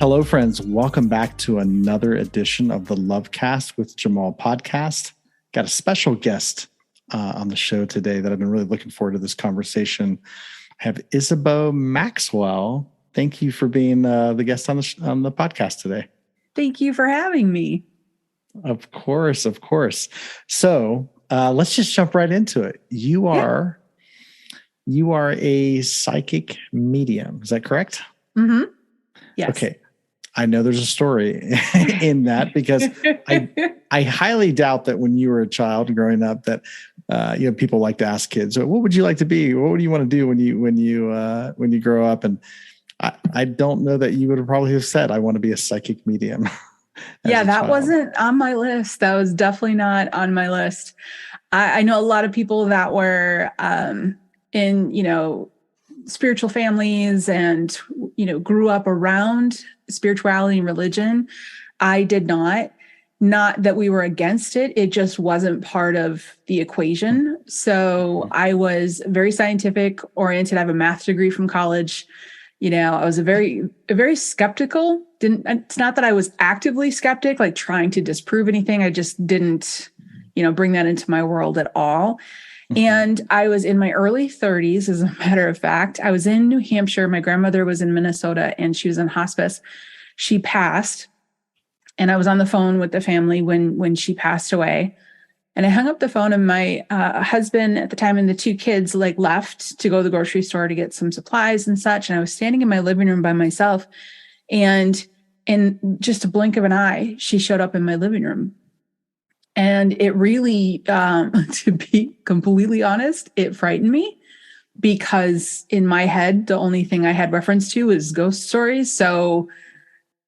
Hello, friends. Welcome back to another edition of the Lovecast with Jamal podcast. Got a special guest on the show today that I've been really looking forward to this conversation. I have Isabeau Maxwell. Thank you for being the guest on the podcast today. Thank you for having me. Of course. So let's just jump right into it. You are a psychic medium. Is that correct? Mm-hmm. Yes. Okay. I know there's a story in that because I highly doubt that when you were a child growing up that people like to ask kids, what would you like to be? What do you want to do when you grow up? And I don't know that you would have probably have said, I want to be a psychic medium. Yeah, that wasn't on my list. That was definitely not on my list. I know a lot of people that were in spiritual families and, grew up around spirituality and religion. I did not. Not that we were against it. It just wasn't part of the equation. So I was very scientific oriented. I have a math degree from college. I was a very skeptical. It's not that I was actively skeptic, like trying to disprove anything. I just didn't, bring that into my world at all. And I was in my early 30s, as a matter of fact. I was in New Hampshire. My grandmother was in Minnesota and she was in hospice. She passed. And I was on the phone with the family when she passed away. And I hung up the phone and my husband at the time and the two kids left to go to the grocery store to get some supplies and such. And I was standing in my living room by myself. And in just a blink of an eye, she showed up in my living room. And it really, to be completely honest, it frightened me because in my head, the only thing I had reference to is ghost stories. So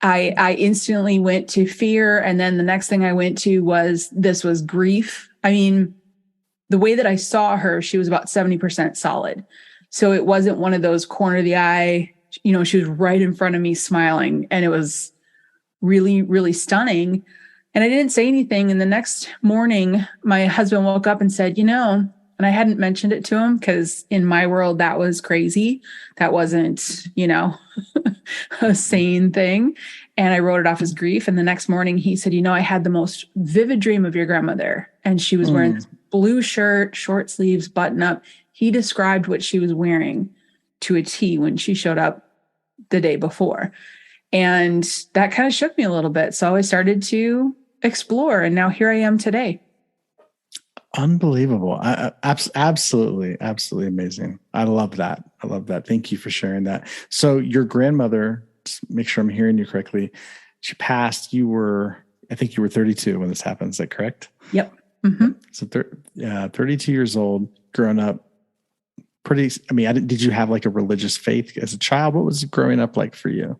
I instantly went to fear. And then the next thing I went to was grief. I mean, the way that I saw her, she was about 70% solid. So it wasn't one of those corner of the eye, she was right in front of me smiling. And it was really, really stunning. And I didn't say anything. And the next morning, my husband woke up and said, and I hadn't mentioned it to him because in my world, that was crazy. That wasn't, a sane thing. And I wrote it off as grief. And the next morning he said, I had the most vivid dream of your grandmother. And she was wearing this blue shirt, short sleeves, button up. He described what she was wearing to a T when she showed up the day before. And that kind of shook me a little bit. So I started to explore. And now here I am today. Unbelievable. Absolutely amazing. I love that. Thank you for sharing that. So your grandmother, just make sure I'm hearing you correctly, she passed. I think you were 32 when this happened. Is that correct? Yep. Mm-hmm. So 32 years old, growing up did you have a religious faith as a child? What was growing up like for you?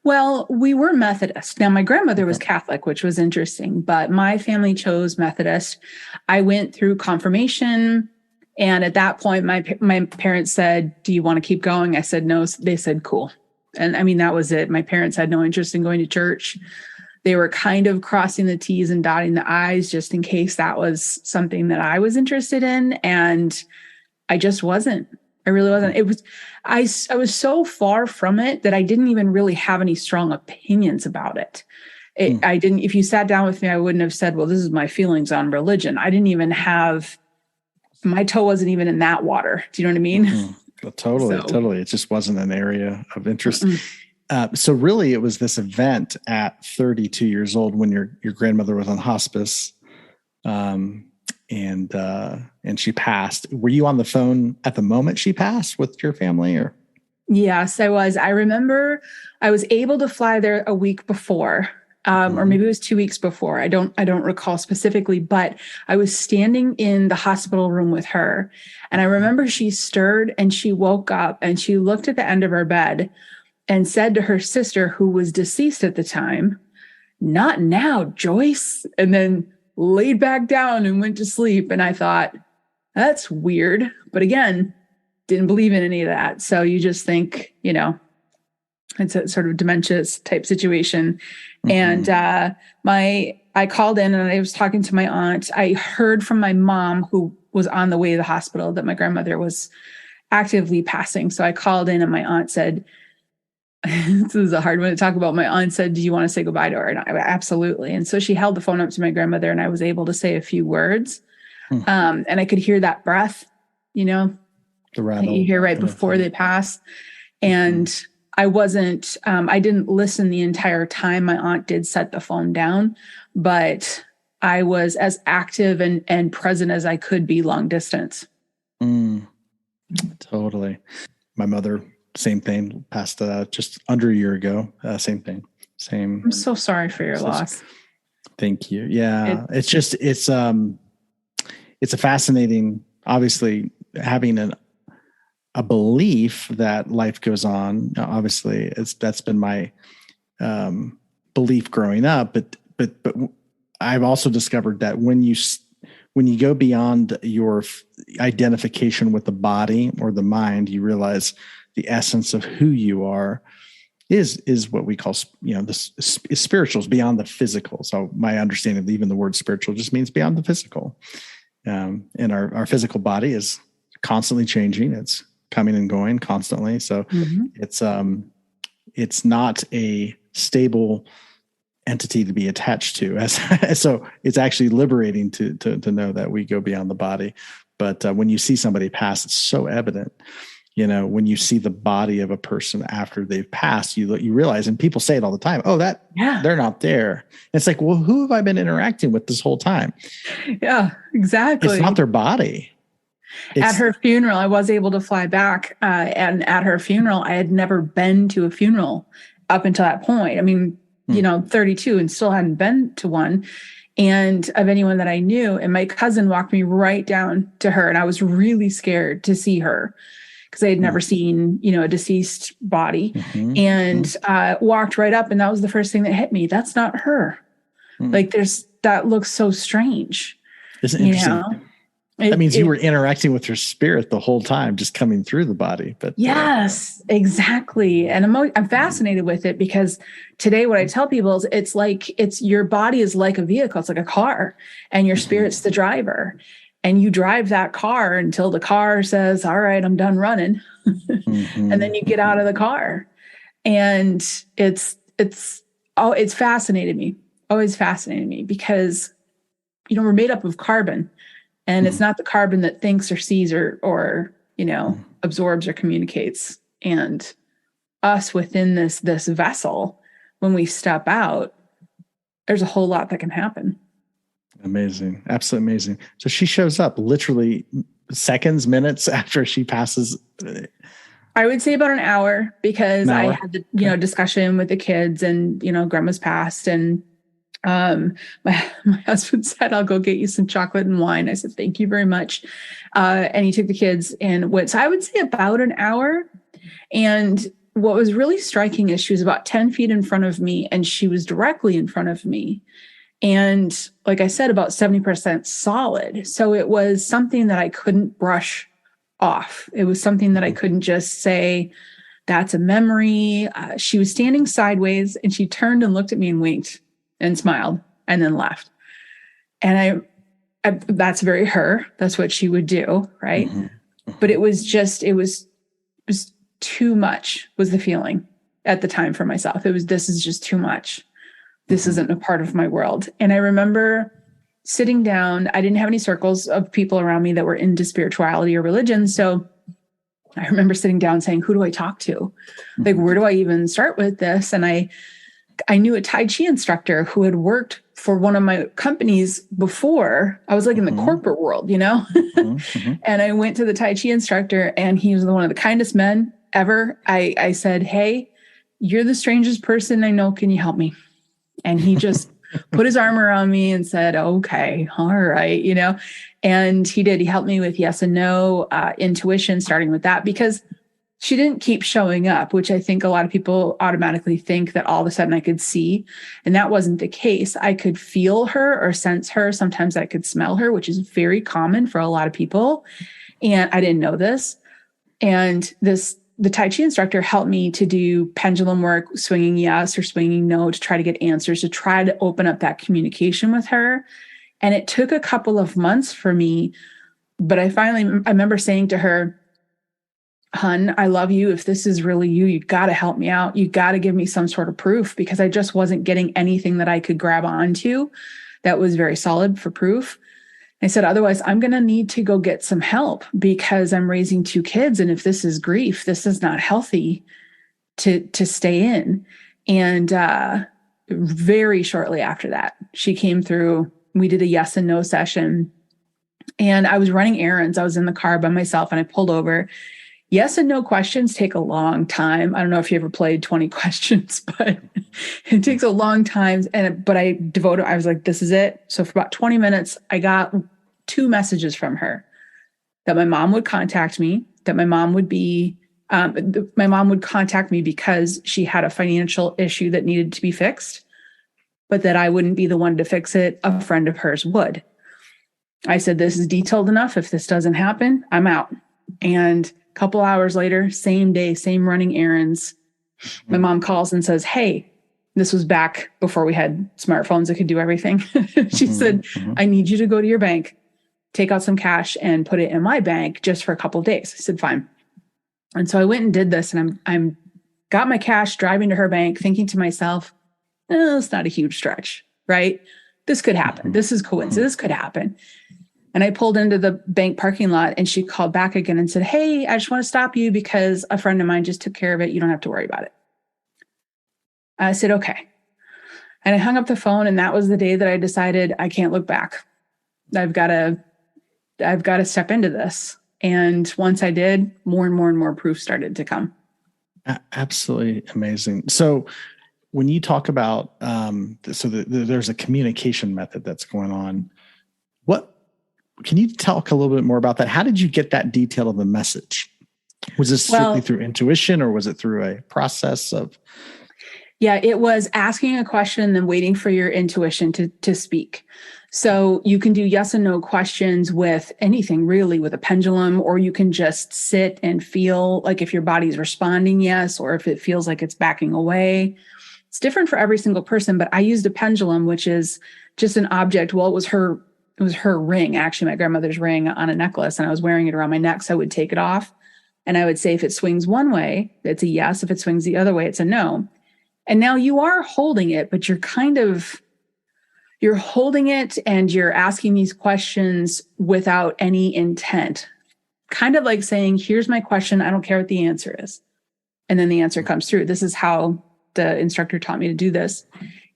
Well, we were Methodist. Now, my grandmother was Catholic, which was interesting, but my family chose Methodist. I went through confirmation. And at that point, my parents said, do you want to keep going? I said, no. They said, cool. And that was it. My parents had no interest in going to church. They were kind of crossing the T's and dotting the I's just in case that was something that I was interested in. And I just wasn't. I really wasn't. I was so far from it that I didn't even really have any strong opinions about it. I didn't, if you sat down with me, I wouldn't have said, well, this is my feelings on religion. I didn't even my toe wasn't even in that water. Do you know what I mean? Mm-hmm. Well, totally. It just wasn't an area of interest. So really it was this event at 32 years old when your grandmother was on hospice. And she passed. Were you on the phone at the moment she passed with your family or? Yes, I was. I remember I was able to fly there a week before, or maybe it was 2 weeks before. I don't recall specifically, but I was standing in the hospital room with her. And I remember she stirred and she woke up and she looked at the end of her bed and said to her sister, who was deceased at the time, "Not now, Joyce." And then laid back down and went to sleep. And I thought, that's weird. But again, didn't believe in any of that. So you just think, it's a sort of dementia type situation. And I called in and I was talking to my aunt. I heard from my mom, who was on the way to the hospital, that my grandmother was actively passing. So I called in and my aunt said, this is a hard one to talk about. My aunt said, do you want to say goodbye to her? And I absolutely. And so she held the phone up to my grandmother, and I was able to say a few words. And I could hear that breath, you know, the rattle that you hear right before they pass. And I didn't listen the entire time. My aunt did set the phone down, but I was as active and present as I could be long distance. Totally. My mother, same thing, passed just under a year ago. Same thing. Same. I'm so sorry for your loss. Thank you. Yeah. It's a fascinating, obviously, having a belief that life goes on. Obviously, that's been my belief growing up. But I've also discovered that when you go beyond your identification with the body or the mind, you realize the essence of who you are is what we call, this is spirituals beyond the physical. So my understanding of even the word spiritual just means beyond the physical. And our physical body is constantly changing. It's coming and going constantly. So it's not a stable entity to be attached to. So it's actually liberating to know that we go beyond the body. But when you see somebody pass, it's so evident. When you see the body of a person after they've passed, you realize, and people say it all the time, they're not there. And it's like, well, who have I been interacting with this whole time? Yeah, exactly. It's not their body. At her funeral, I was able to fly back. And at her funeral, I had never been to a funeral up until that point. I mean, 32 and still hadn't been to one. And of anyone that I knew. And my cousin walked me right down to her. And I was really scared to see her, because I had never seen, a deceased body, and walked right up. And that was the first thing that hit me. That's not her. Like that looks so strange. Isn't it interesting? That means you were interacting with her spirit the whole time, just coming through the body. But yes, exactly. And I'm fascinated with it, because today what I tell people is it's your body is like a vehicle. It's like a car, and your spirit's the driver. And you drive that car until the car says, all right, I'm done running. And then you get out of the car. And it's fascinated me, always fascinated me, because, we're made up of carbon, and it's not the carbon that thinks or sees or absorbs or communicates. And us within this vessel, when we step out, there's a whole lot that can happen. Amazing. Absolutely amazing. So she shows up literally seconds, minutes after she passes. I would say about an hour, because I had the, discussion with the kids, and, grandma's passed, and my husband said, I'll go get you some chocolate and wine. I said, thank you very much. And he took the kids and went. So I would say about an hour. And what was really striking is she was about 10 feet in front of me, and she was directly in front of me. And like I said, about 70% solid. So it was something that I couldn't brush off. It was something that I couldn't just say, that's a memory. She was standing sideways, and she turned and looked at me and winked and smiled and then left. And I that's very her. That's what she would do. Right. But it was too much, was the feeling at the time for myself. This is just too much. This isn't a part of my world. And I remember sitting down. I didn't have any circles of people around me that were into spirituality or religion. So I remember sitting down saying, who do I talk to? Like, where do I even start with this? And I knew a Tai Chi instructor who had worked for one of my companies before. I was like in the corporate world, And I went to the Tai Chi instructor, and he was one of the kindest men ever. I said, hey, you're the strangest person I know. Can you help me? And he just put his arm around me and said, okay, all right, and he did. He helped me with yes and no, intuition, starting with that, because she didn't keep showing up, which I think a lot of people automatically think that all of a sudden I could see. And that wasn't the case. I could feel her or sense her. Sometimes I could smell her, which is very common for a lot of people. And I didn't know this. And the Tai Chi instructor helped me to do pendulum work, swinging yes or swinging no, to try to get answers, to try to open up that communication with her. And it took a couple of months for me. But I remember saying to her, hun, I love you. If this is really you, you got to help me out. You got to give me some sort of proof, because I just wasn't getting anything that I could grab onto that was very solid for proof. I said, otherwise, I'm going to need to go get some help, because I'm raising 2 kids. And if this is grief, this is not healthy to stay in. And very shortly after that, she came through. We did a yes and no session. And I was running errands. I was in the car by myself, and I pulled over. Yes and no questions take a long time. I don't know if you ever played 20 questions, but it takes a long time. But I was like, this is it. So for about 20 minutes, I got 2 messages from her: that my mom would contact me, that my mom would contact me because she had a financial issue that needed to be fixed, but that I wouldn't be the one to fix it. A friend of hers would. I said, this is detailed enough. If this doesn't happen, I'm out. And a couple hours later, same day, same running errands, my mom calls and says, hey, this was back before we had smartphones that could do everything. She said, I need you to go to your bank, take out some cash and put it in my bank just for a couple of days. I said, fine. And so I went and did this, and I'm got my cash, driving to her bank, thinking to myself, it's not a huge stretch, right? This could happen. This is coincidence. This could happen. And I pulled into the bank parking lot, and she called back again and said, hey, I just want to stop you because a friend of mine just took care of it. You don't have to worry about it. I said, okay. And I hung up the phone, and that was the day that I decided I can't look back. I've got to step into this. And once I did, more and more and more proof started to come. Absolutely amazing. So when you talk about, there's a communication method that's going on. Can you talk a little bit more about that? How did you get that detail of the message? Was this strictly through intuition, or was it through a process of? Yeah, it was asking a question and then waiting for your intuition to speak. So you can do yes and no questions with anything, really, with a pendulum, or you can just sit and feel like if your body's responding yes, or if it feels like it's backing away. It's different for every single person, but I used a pendulum, which is just an object. Well, it was her ring, actually, my grandmother's ring on a necklace, and I was wearing it around my neck. So I would take it off, and I would say, if it swings one way, it's a yes. If it swings the other way, it's a no. And now you are holding it, but you're holding it and you're asking these questions without any intent. Kind of like saying, here's my question. I don't care what the answer is. And then the answer comes through. This is how the instructor taught me to do this.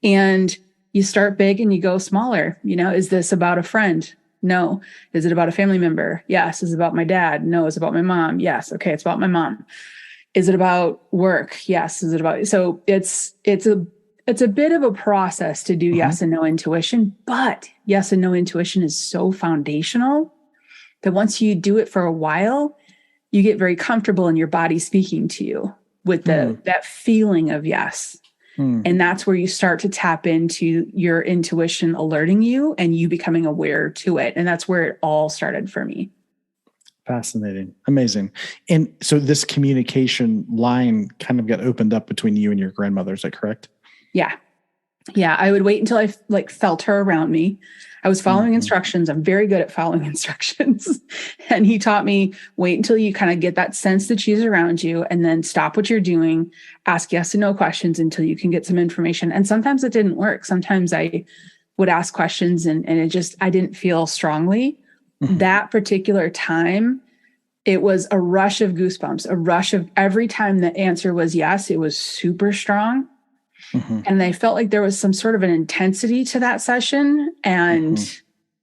And you start big and you go smaller. Is this about a friend? No. Is it about a family member? Yes. Is it about my dad? No. Is it about my mom? Yes. Okay. It's about my mom. Is it about work? Yes. Is it about, so it's a bit of a process to do yes and no intuition, but yes and no intuition is so foundational that once you do it for a while, you get very comfortable in your body speaking to you with that feeling of yes. And that's where you start to tap into your intuition alerting you and you becoming aware to it. And that's where it all started for me. Fascinating. Amazing. And so this communication line kind of got opened up between you and your grandmother. Is that correct? Yeah. Yeah. I would wait until I felt her around me. I was following instructions. I'm very good at following instructions. And he taught me, wait until you kind of get that sense that she's around you, and then stop what you're doing, ask yes and no questions until you can get some information. And sometimes it didn't work. Sometimes I would ask questions and I didn't feel strongly. That particular time, it was a rush of goosebumps, a rush of every time the answer was yes, it was super strong. And I felt like there was some sort of an intensity to that session. And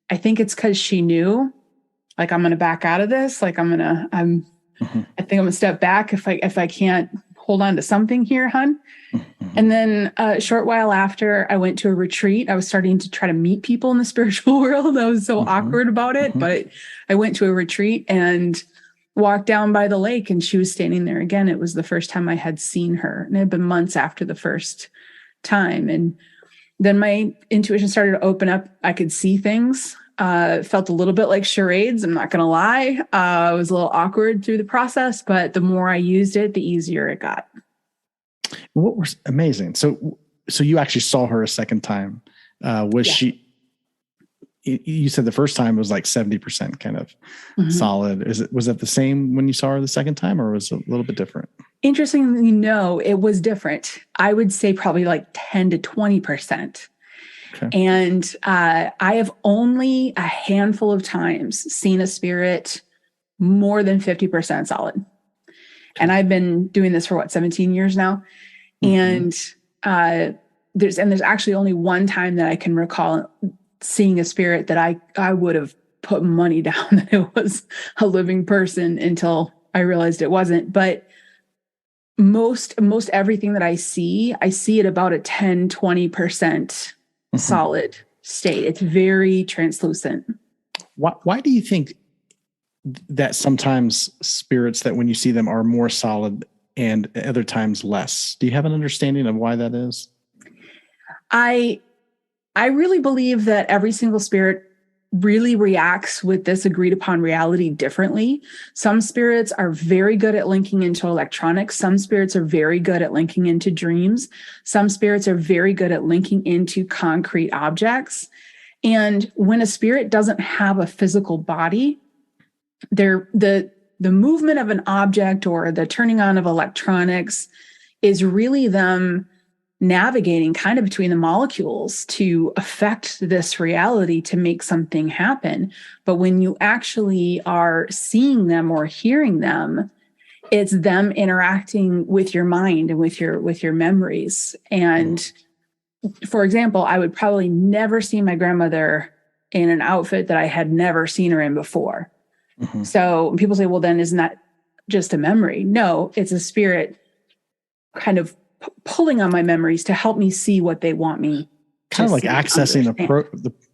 I think it's because she knew, like, I'm going to back out of this. Like I think I'm going to step back if I can't hold on to something here, hun. And then a short while after, I went to a retreat. I was starting to try to meet people in the spiritual world. I was so awkward about it, but I went to a retreat and walked down by the lake, and she was standing there again. It was the first time I had seen her, and it had been months after the first time. And then my intuition started to open up. I could see things. It felt a little bit like charades. I'm not going to lie. I was a little awkward through the process, but the more I used it, the easier it got. What was amazing. So you actually saw her a second time. Was she, you said the first time was like 70% kind of solid. Was it the same when you saw her the second time, or was it a little bit different? Interestingly, no, it was different. I would say probably like 10 to 20%. Okay. And I have only a handful of times seen a spirit more than 50% solid. Okay. And I've been doing this for 17 years now. And there's actually only one time that I can recall seeing a spirit that I would have put money down that it was a living person until I realized it wasn't. But most everything that I see at about a 10, 20% solid state. It's very translucent. Why do you think that sometimes spirits, that when you see them, are more solid and other times less? Do you have an understanding of why that is? I really believe that every single spirit really reacts with this agreed upon reality differently. Some spirits are very good at linking into electronics. Some spirits are very good at linking into dreams. Some spirits are very good at linking into concrete objects. And when a spirit doesn't have a physical body, the movement of an object or the turning on of electronics is really them navigating kind of between the molecules to affect this reality to make something happen. But when you actually are seeing them or hearing them, it's them interacting with your mind and with your memories. And for example, I would probably never see my grandmother in an outfit that I had never seen her in before. So people say, well, then isn't that just a memory? No, it's a spirit kind of pulling on my memories to help me see what they want me. Kind of like accessing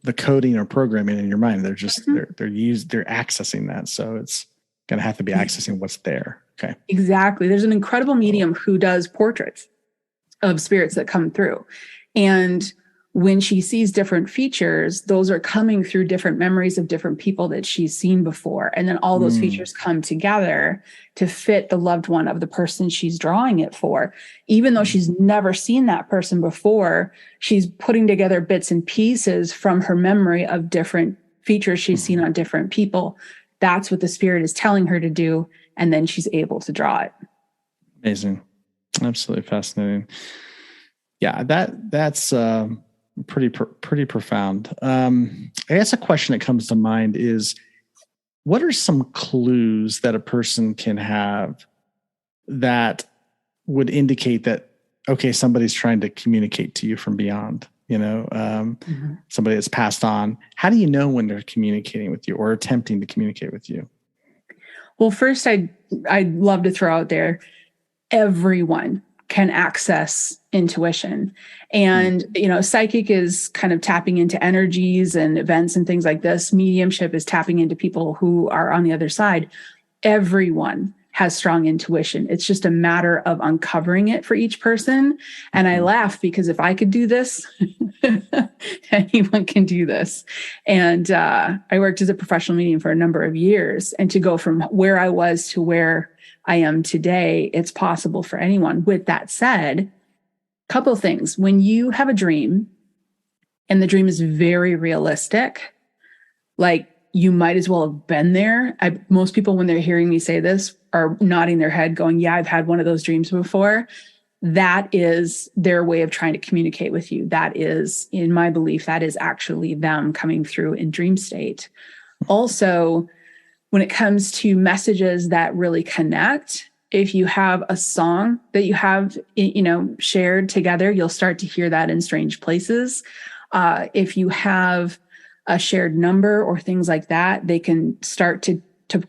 the coding or programming in your mind. They're just they're accessing that. So it's going to have to be accessing what's there. Okay. Exactly. There's an incredible medium who does portraits of spirits that come through. And when she sees different features, those are coming through different memories of different people that she's seen before. And then all those features come together to fit the loved one of the person she's drawing it for. Even though she's never seen that person before, she's putting together bits and pieces from her memory of different features she's seen on different people. That's what the spirit is telling her to do. And then she's able to draw it. Amazing. Absolutely fascinating. Yeah, that's pretty profound. I guess a question that comes to mind is, what are some clues that a person can have that would indicate that, okay, somebody's trying to communicate to you from beyond, somebody that's passed on? How do you know when they're communicating with you or attempting to communicate with you? Well, first, I'd love to throw out there, everyone can access intuition. And, psychic is kind of tapping into energies and events and things like this. Mediumship is tapping into people who are on the other side. Everyone has strong intuition. It's just a matter of uncovering it for each person. And I laugh because if I could do this, anyone can do this. And I worked as a professional medium for a number of years. And to go from where I was to where I am today, it's possible for anyone. With that said, a couple of things. When you have a dream and the dream is very realistic, like you might as well have been there. Most people, when they're hearing me say this, are nodding their head going, yeah, I've had one of those dreams before. That is their way of trying to communicate with you. That is, in my belief, that is actually them coming through in dream state. Also, when it comes to messages that really connect, if you have a song that you have, shared together, you'll start to hear that in strange places. If you have a shared number or things like that, they can start to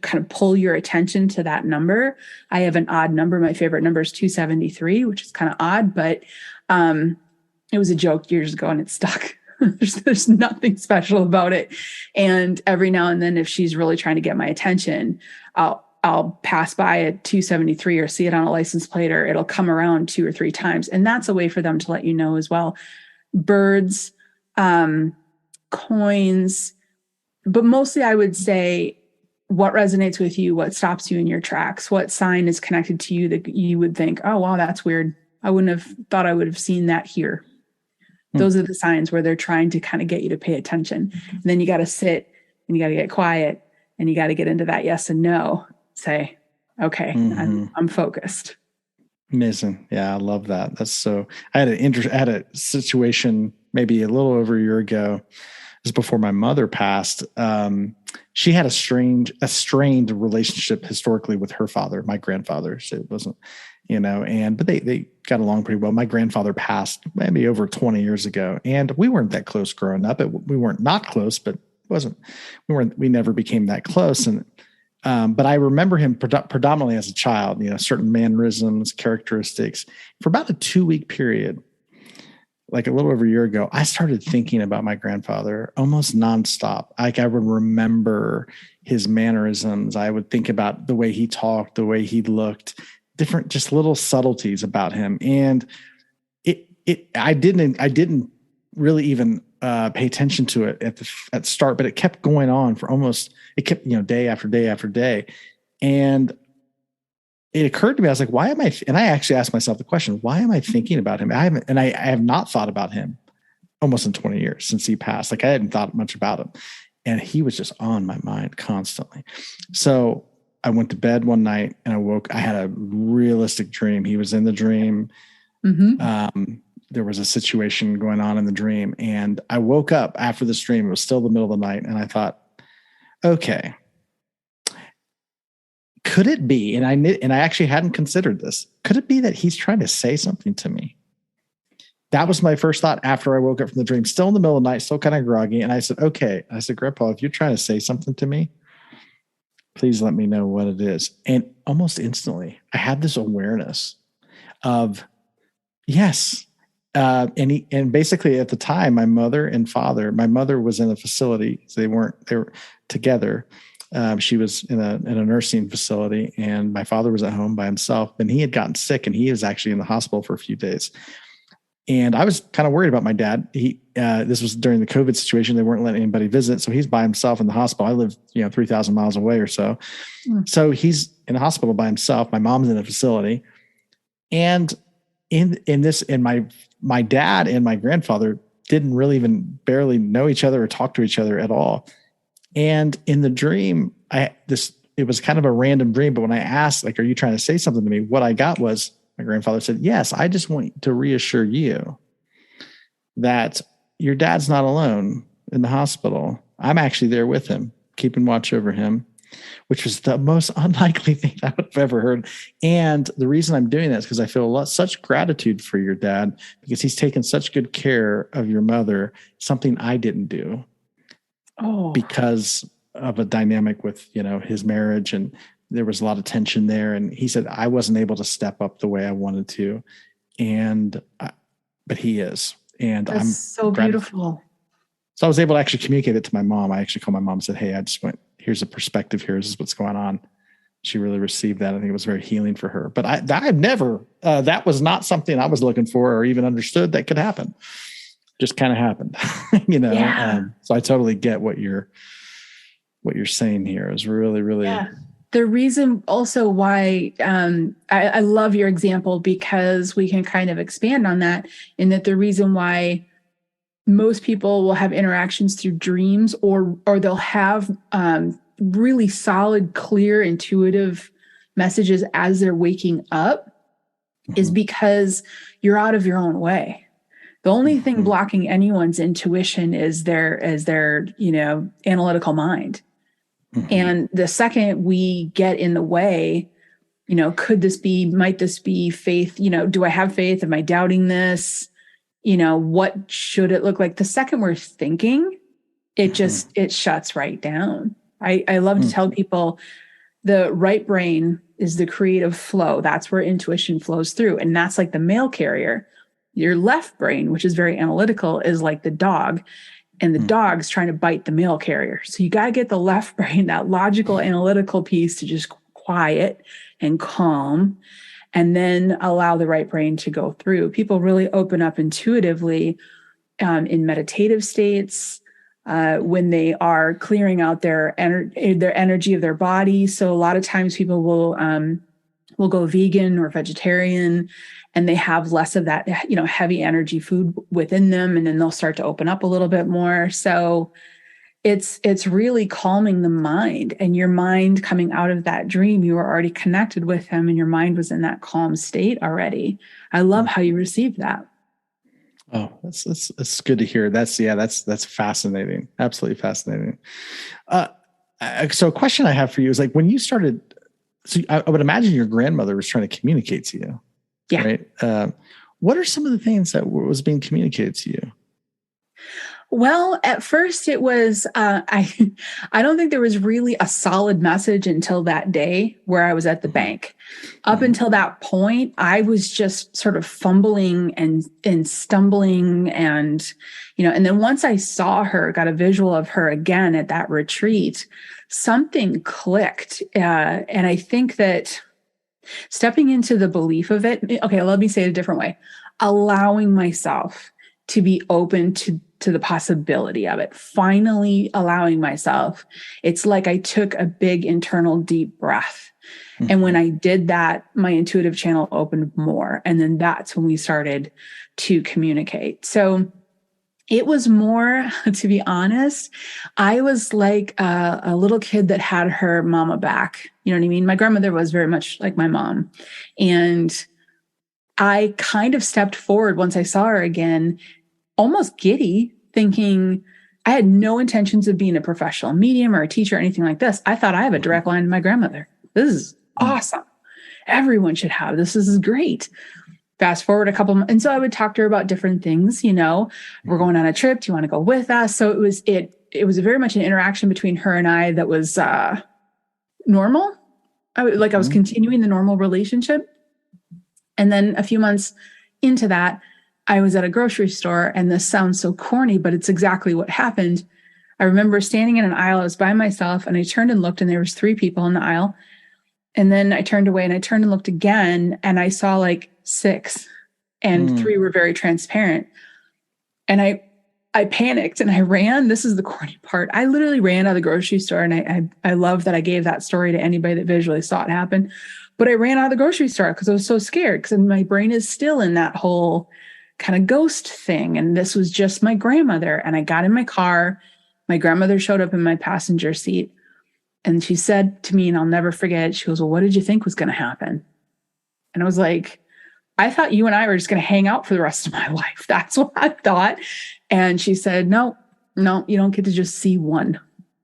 kind of pull your attention to that number. I have an odd number. My favorite number is 273, which is kind of odd, but it was a joke years ago and it stuck. There's nothing special about it. And every now and then, if she's really trying to get my attention, I'll pass by a 273 or see it on a license plate, or it'll come around 2 or 3 times. And that's a way for them to let you know as well. Birds, coins, but mostly I would say what resonates with you, what stops you in your tracks, what sign is connected to you that you would think, oh, wow, that's weird. I wouldn't have thought I would have seen that here. Those are the signs where they're trying to kind of get you to pay attention. And then you got to sit and you got to get quiet and you got to get into that yes and no. Say, okay, I'm focused. Amazing. Yeah, I love that. That's so. I had a situation maybe a little over a year ago. It was before my mother passed. She had a strained relationship historically with her father, my grandfather. So it wasn't, but they got along pretty well. My grandfather passed maybe over 20 years ago, and we weren't that close growing up. We weren't not close, but we never became that close. And but I remember him predominantly as a child, certain mannerisms, characteristics. For about a 2-week period, like a little over a year ago, I started thinking about my grandfather almost nonstop. Like I would remember his mannerisms. I would think about the way he talked, the way he looked, different, just little subtleties about him. And I didn't really even pay attention to it at the start, but it kept going on for day after day after day. And it occurred to me, I was like, why am I, and I actually asked myself the question, why am I thinking about him? I have not thought about him almost in 20 years since he passed. Like I hadn't thought much about him, and he was just on my mind constantly. So I went to bed one night and I had a realistic dream. He was in the dream. There was a situation going on in the dream, and I woke up after this dream. It was still the middle of the night. And I thought, okay, could it be, and I actually hadn't considered this, could it be that he's trying to say something to me? That was my first thought after I woke up from the dream, still in the middle of the night, still kind of groggy. And I said, okay. I said, Grandpa, if you're trying to say something to me, please let me know what it is. And almost instantly, I had this awareness of, yes. And basically at the time, my mother was in a facility. So they were together. She was in a nursing facility, and my father was at home by himself, and he had gotten sick, and he was actually in the hospital for a few days. And I was kind of worried about my dad. This was during the COVID situation. They weren't letting anybody visit. So he's by himself in the hospital. I live, 3,000 miles away or so. So he's in the hospital by himself. My mom's in a facility. And my dad and my grandfather didn't really even barely know each other or talk to each other at all. And in the dream, it was kind of a random dream, but when I asked, like, are you trying to say something to me? What I got was my grandfather said, yes, I just want to reassure you that your dad's not alone in the hospital. I'm actually there with him, keeping watch over him, which was the most unlikely thing I would have ever heard. And the reason I'm doing that is because I feel such gratitude for your dad, because he's taken such good care of your mother, something I didn't do. Because of a dynamic with, his marriage, and there was a lot of tension there. And he said, I wasn't able to step up the way I wanted to. But he is. And that's I'm so beautiful. So I was able to actually communicate it to my mom. I actually called my mom and said, hey, I just went, here's a perspective here. This is what's going on. She really received that. I think it was very healing for her, but I've never, that was not something I was looking for or even understood that could happen. Just kind of happened, Yeah. So I totally get what you're saying here is really, really. Yeah. The reason also why I love your example, because we can kind of expand on that, in that the reason why most people will have interactions through dreams or they'll have really solid, clear, intuitive messages as they're waking up is because you're out of your own way. The only thing blocking anyone's intuition is their analytical mind. And the second we get in the way, might this be faith? Do I have faith? Am I doubting this? What should it look like? The second we're thinking, it shuts right down. I love to tell people the right brain is the creative flow. That's where intuition flows through. And that's like the mail carrier. Your left brain, which is very analytical, is like the dog, and the dog's trying to bite the mail carrier. So you got to get the left brain, that logical, analytical piece, to just quiet and calm, and then allow the right brain to go through. People really open up intuitively in meditative states when they are clearing out their energy of their body. So a lot of times people will go vegan or vegetarian, and they have less of that, heavy energy food within them, and then they'll start to open up a little bit more. So it's really calming the mind, and your mind coming out of that dream, you were already connected with him and your mind was in that calm state already. I love how you received that. Oh, that's good to hear. That's fascinating. Absolutely fascinating. So a question I have for you is like, when you started, so I would imagine your grandmother was trying to communicate to you. Yeah. Right. What are some of the things that was being communicated to you? Well, at first it was, I don't think there was really a solid message until that day where I was at the bank. Up until that point, I was just sort of fumbling and stumbling and then once I saw her, got a visual of her again at that retreat, something clicked. And I think that stepping into the belief of it, okay, let me say it a different way, allowing myself to be open to the possibility of it, finally allowing myself. It's like I took a big internal deep breath. And when I did that, my intuitive channel opened more. And then that's when we started to communicate. So it was more, to be honest, I was like a little kid that had her mama back. You know what I mean? My grandmother was very much like my mom. And I kind of stepped forward once I saw her again, almost giddy, thinking I had no intentions of being a professional medium or a teacher or anything like this. I thought I have a direct line to my grandmother. This is awesome. Everyone should have this. This is great. Fast forward a couple months. And so I would talk to her about different things, we're going on a trip. Do you want to go with us? So it was very much an interaction between her and I that was normal. I was continuing the normal relationship. And then a few months into that, I was at a grocery store, and this sounds so corny, but it's exactly what happened. I remember standing in an aisle. I was by myself, and I turned and looked, and there was 3 people in the aisle. And then I turned away and I turned and looked again, and I saw like 6, and 3 were very transparent. And I panicked and I ran. This is the corny part. I literally ran out of the grocery store, and I love that I gave that story to anybody that visually saw it happen. But I ran out of the grocery store because I was so scared, because my brain is still in that whole kind of ghost thing. And this was just my grandmother. And I got in my car. My grandmother showed up in my passenger seat, and she said to me, and I'll never forget, she goes, "Well, what did you think was going to happen?" And I was like, "I thought you and I were just going to hang out for the rest of my life. That's what I thought." And she said, no, you don't get to just see one,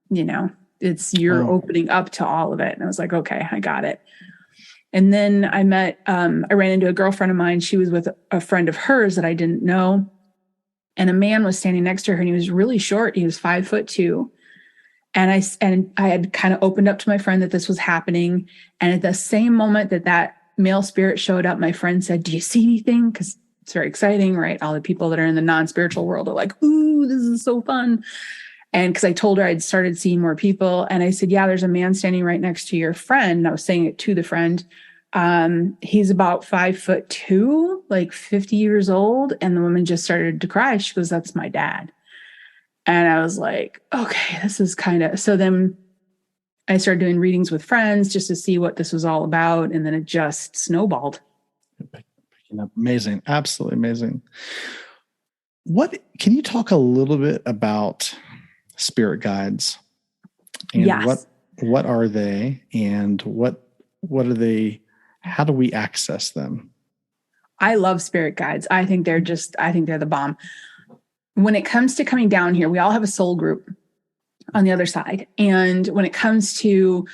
you're opening up to all of it. And I was like, okay, I got it. And then I ran into a girlfriend of mine. She was with a friend of hers that I didn't know. And a man was standing next to her, and he was really short. He was 5'2". And I had kind of opened up to my friend that this was happening. And at the same moment that male spirit showed up, my friend said, "Do you see anything?" Because it's very exciting, right? All the people that are in the non-spiritual world are like, "Ooh, this is so fun." And because I told her I'd started seeing more people. And I said, "Yeah, there's a man standing right next to your friend." And I was saying it to the friend. He's about 5'2", like 50 years old. And the woman just started to cry. She goes, "That's my dad." And I was like, okay, this is so then I started doing readings with friends just to see what this was all about. And then it just snowballed. Amazing. Absolutely amazing. Can you talk a little bit about spirit guides? And yes. What are they, and what are they? How do we access them? I love spirit guides. I think they're the bomb. When it comes to coming down here, we all have a soul group on the other side. And when it comes to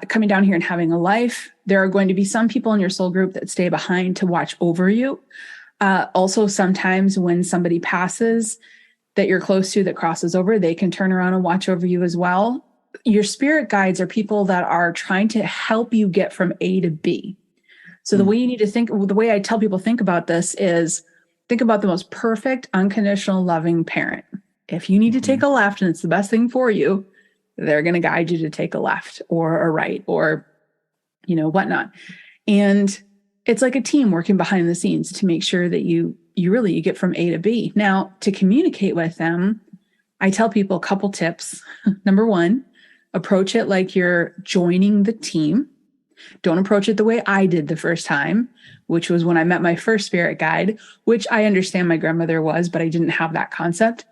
coming down here and having a life, there are going to be some people in your soul group that stay behind to watch over you. Also, sometimes when somebody passes that you're close to that crosses over, they can turn around and watch over you as well. Your spirit guides are people that are trying to help you get from A to B. So the way you need to think, the way I tell people think about this is, think about the most perfect, unconditional, loving parent. If you need to take a left and it's the best thing for you, they're going to guide you to take a left or a right or, whatnot. And it's like a team working behind the scenes to make sure that you get from A to B. Now, to communicate with them, I tell people a couple tips. Number 1, approach it like you're joining the team. Don't approach it the way I did the first time, which was when I met my first spirit guide, which I understand my grandmother was, but I didn't have that concept.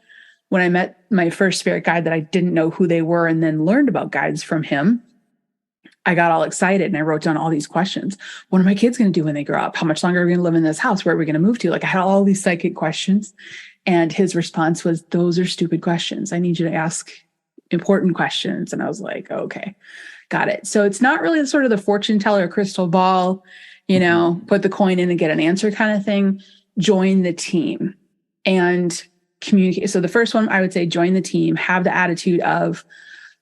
When I met my first spirit guide that I didn't know who they were and then learned about guides from him, I got all excited and I wrote down all these questions. What are my kids going to do when they grow up? How much longer are we going to live in this house? Where are we going to move to? Like, I had all these psychic questions. And his response was, those are stupid questions. I need you to ask important questions. And I was like, okay, got it. So it's not really sort of the fortune teller crystal ball, put the coin in and get an answer kind of thing. Join the team and communicate. So the first one, I would say, join the team, have the attitude of,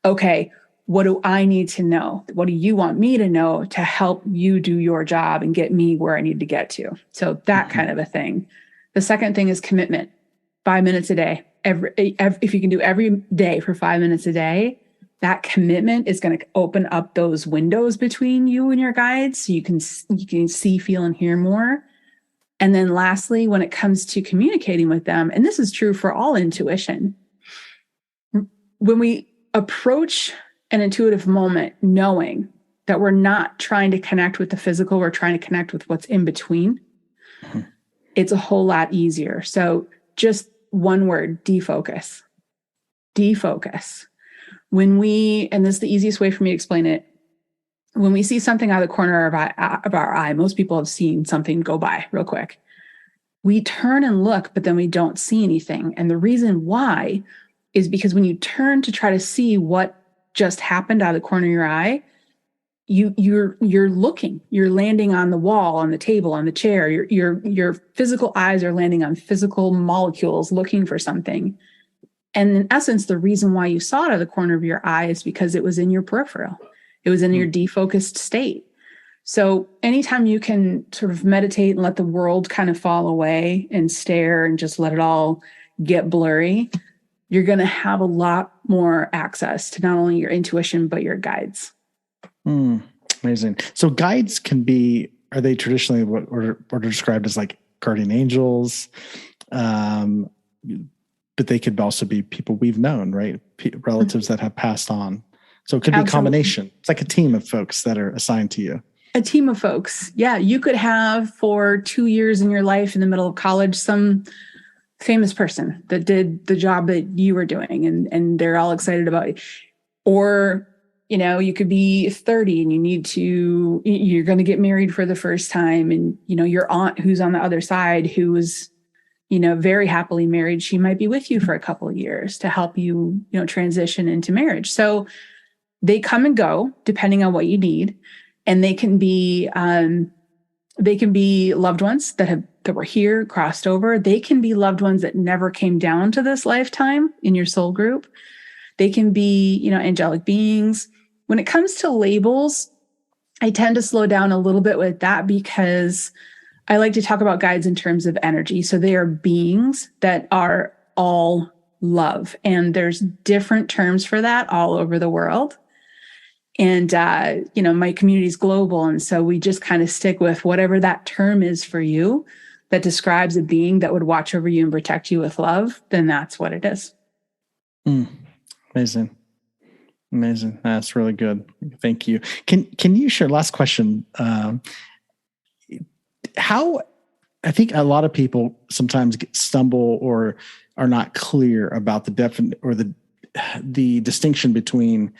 okay, what do I need to know? What do you want me to know to help you do your job and get me where I need to get to? So that kind of a thing. The second thing is commitment. 5 minutes a day. If you can do every day for 5 minutes a day, that commitment is going to open up those windows between you and your guides so you can see, feel, and hear more. And then lastly, when it comes to communicating with them, and this is true for all intuition, when we approach an intuitive moment, knowing that we're not trying to connect with the physical, we're trying to connect with what's in between, it's a whole lot easier. So just one word, defocus. Defocus. And this is the easiest way for me to explain it. When we see something out of the corner of our eye, most people have seen something go by real quick. We turn and look, but then we don't see anything. And the reason why is because when you turn to try to see what just happened out of the corner of your eye, you're looking, you're landing on the wall, on the table, on the chair. Your physical eyes are landing on physical molecules looking for something. And in essence, the reason why you saw it out of the corner of your eye is because it was in your peripheral. It was in your defocused state. So anytime you can sort of meditate and let the world kind of fall away and stare and just let it all get blurry, you're going to have a lot more access to not only your intuition, but your guides. Amazing. So guides are they traditionally what are described as like guardian angels? But they could also be people we've known, right? Relatives that have passed on. So it could be a combination. It's like a team of folks that are assigned to you. A team of folks. Yeah. You could have for 2 years in your life in the middle of college, some famous person that did the job that you were doing and they're all excited about it. Or, you could be 30 and you're going to get married for the first time. And, your aunt who's on the other side, who was, very happily married, she might be with you for a couple of years to help you, transition into marriage. So they come and go depending on what you need. And they can be loved ones that were here, crossed over. They can be loved ones that never came down to this lifetime in your soul group. They can be, angelic beings. When it comes to labels, I tend to slow down a little bit with that because I like to talk about guides in terms of energy. So they are beings that are all love. And there's different terms for that all over the world. And, my community is global. And so we just kind of stick with whatever that term is for you that describes a being that would watch over you and protect you with love, then that's what it is. Amazing. That's really good. Thank you. Can you share, last question, how, I think a lot of people sometimes stumble or are not clear about the distinction between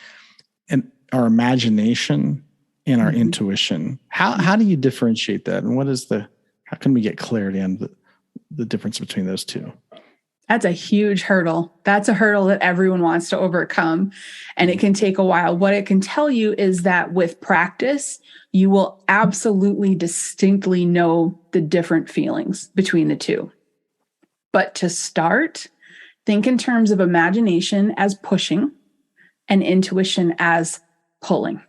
our imagination and our intuition. How do you differentiate that? And how can we get clarity on the difference between those two? That's a huge hurdle. That's a hurdle that everyone wants to overcome. And it can take a while. What it can tell you is that with practice, you will absolutely distinctly know the different feelings between the two. But to start, think in terms of imagination as pushing and intuition as pulling.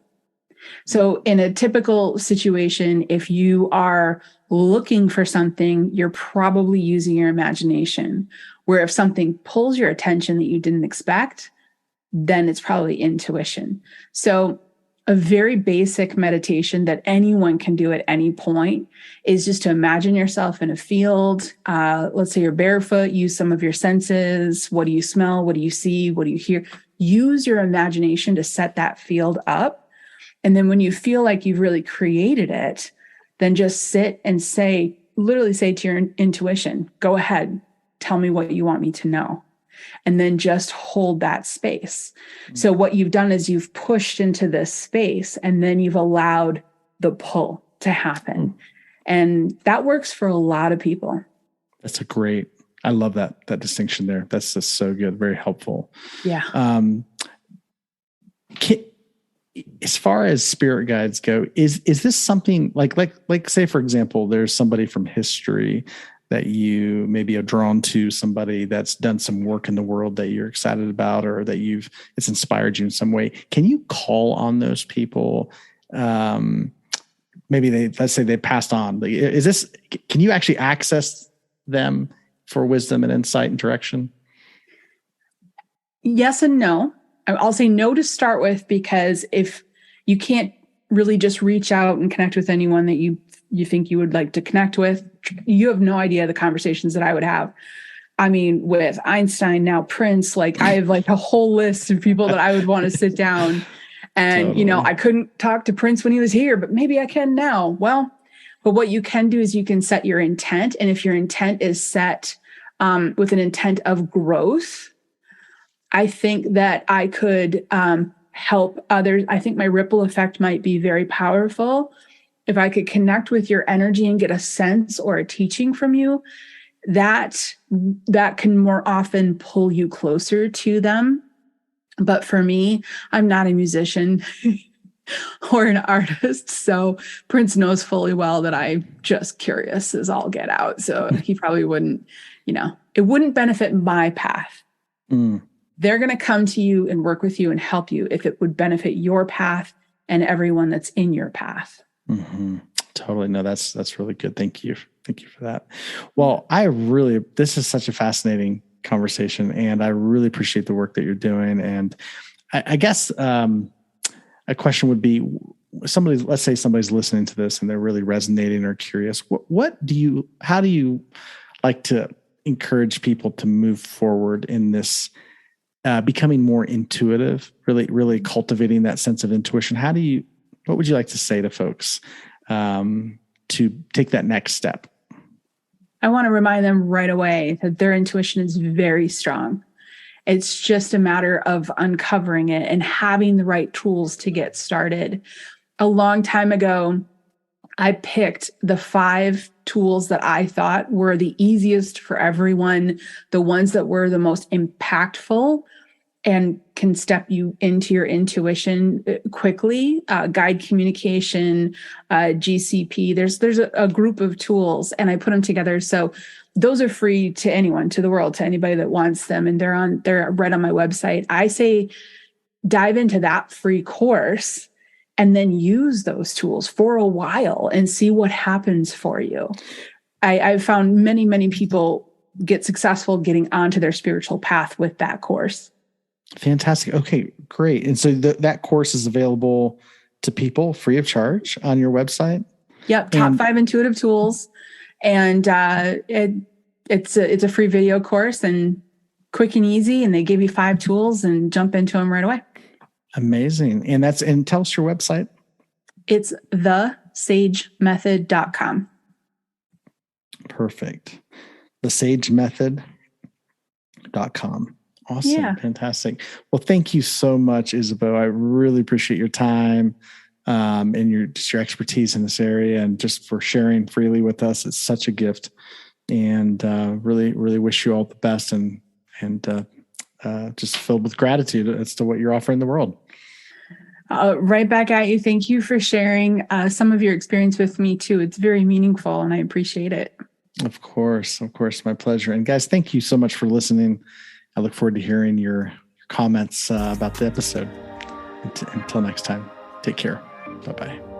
So in a typical situation, if you are looking for something, you're probably using your imagination. Where if something pulls your attention that you didn't expect, then it's probably intuition. So a very basic meditation that anyone can do at any point is just to imagine yourself in a field. Let's say you're barefoot, use some of your senses. What do you smell? What do you see? What do you hear? Use your imagination to set that field up. And then when you feel like you've really created it, then just sit and literally say to your intuition, go ahead, tell me what you want me to know. And then just hold that space. So what you've done is you've pushed into this space, and then you've allowed the pull to happen. And that works for a lot of people. I love that distinction there. That's just so good. Very helpful. Yeah. As far as spirit guides go, is this something like say, for example, there's somebody from history that you maybe are drawn to, somebody that's done some work in the world that you're excited about, or that it's inspired you in some way. Can you call on those people? Maybe let's say they passed on. Can you actually access them for wisdom and insight and direction? Yes and no. I'll say no to start with, because if you can't really just reach out and connect with anyone that you think you would like to connect with, you have no idea the conversations that I would have. I mean, with Einstein, now Prince, I have a whole list of people that I would want to sit down and, totally. I couldn't talk to Prince when he was here, but maybe I can now. Well, but what you can do is you can set your intent. And if your intent is set with an intent of growth, I think that I could help others. I think my ripple effect might be very powerful. If I could connect with your energy and get a sense or a teaching from you, that can more often pull you closer to them. But for me, I'm not a musician or an artist. So Prince knows fully well that I'm just curious as all get out. So he probably wouldn't, it wouldn't benefit my path. They're going to come to you and work with you and help you if it would benefit your path and everyone that's in your path. Mm-hmm. Totally. No, that's really good. Thank you. Thank you for that. Well, this is such a fascinating conversation, and I really appreciate the work that you're doing. And I guess a question would be, let's say somebody's listening to this and they're really resonating or curious. How do you like to encourage people to move forward in this, becoming more intuitive, really cultivating that sense of intuition? What would you like to say to folks to take that next step? I want to remind them right away that their intuition is very strong. It's just a matter of uncovering it and having the right tools to get started. A long time ago, I picked the 5 tools that I thought were the easiest for everyone, the ones that were the most impactful and can step you into your intuition quickly. Guide communication, GCP. There's a group of tools, and I put them together. So those are free to anyone, to the world, to anybody that wants them, and they're right on my website. I say dive into that free course and then use those tools for a while and see what happens for you. I've found many, many people get successful getting onto their spiritual path with that course. Fantastic. Okay, great. And so that course is available to people free of charge on your website? Yep. Top 5 intuitive tools. And it's a free video course and quick and easy. And they give you 5 tools and jump into them right away. Amazing. And tell us your website. It's thesagemethod.com. Perfect. thesagemethod.com. Awesome. Yeah. Fantastic. Well, thank you so much, Isabeau. I really appreciate your time and your expertise in this area, and just for sharing freely with us. It's such a gift, and really, really wish you all the best, and just filled with gratitude as to what you're offering the world. Right back at you. Thank you for sharing some of your experience with me too. It's very meaningful, and I appreciate it. Of course. My pleasure. And guys, thank you so much for listening. I look forward to hearing your comments about the episode. Until next time, take care. Bye-bye.